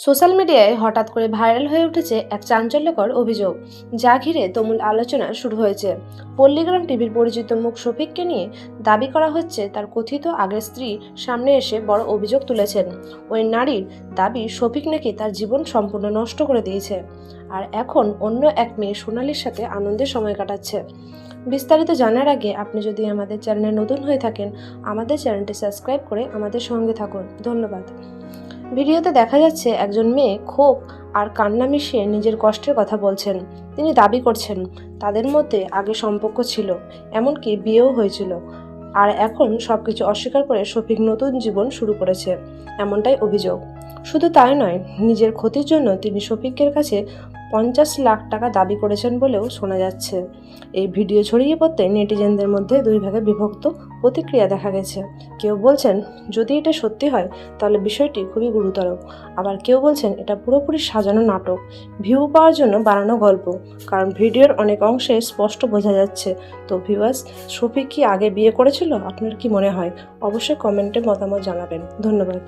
Social মিডিয়ায় হঠাৎ করে ভাইরাল হয়ে উঠেছে এক চাঞ্চল্যকর অভিযোগ, যা ঘিরে তুমুল আলোচনা শুরু হয়েছে। পল্লীগ্রাম টিভির পরিচিত মুখ শফিককে নিয়ে দাবি করা হচ্ছে তার কথিত আগের স্ত্রী সামনে এসে বড় অভিযোগ তুলেছেন। ওই নারীর দাবি শফিক নাকি তার জীবন সম্পূর্ণ নষ্ট করে দিয়েছে, আর এখন অন্য এক মেয়ে সোনালীর সাথে আনন্দের সময় কাটাচ্ছে। বিস্তারিত জানার আগে আপনি যদি আমাদের চ্যানেলে নতুন হয়ে থাকেন, আমাদের চ্যানেলটি সাবস্ক্রাইব করে আমাদের সঙ্গে থাকুন। ধন্যবাদ। ভিডিওতে দেখা যাচ্ছে একজন মেয়ে ক্ষোভ আর কান্না মিশিয়ে নিজের কষ্টের কথা বলছেন। তিনি দাবি করছেন তাদের মধ্যে আগে সম্পর্ক ছিল, এমনকি বিয়েও হয়েছিল, আর এখন সবকিছু অস্বীকার করে শফিক নতুন জীবন শুরু করেছে, এমনটাই অভিযোগ। শুধু তাই নয়, নিজের ক্ষতির জন্য তিনি শফিকের কাছে 50 লাখ টাকা দাবি করেছেন বলেও শোনা যাচ্ছে। এই ভিডিও ছড়িয়ে পড়তে নেটিজেনদের মধ্যে দুই ভাগে বিভক্ত প্রতিক্রিয়া দেখা গেছে। কেউ বলছেন যদি এটা সত্যি হয় তাহলে বিষয়টি খুবই গুরুতর, আবার কেউ বলছেন এটা পুরোপুরি সাজানো নাটক, ভিউ পাওয়ার জন্য বানানো গল্প। কারণ ভিডিওর অনেক অংশে স্পষ্ট বোঝা যাচ্ছে। তো ভিউয়ার্স, শফিক কি আগে বিয়ে করেছিল? আপনার কি মনে হয়? অবশ্যই কমেন্টে মতামত জানাবেন। ধন্যবাদ।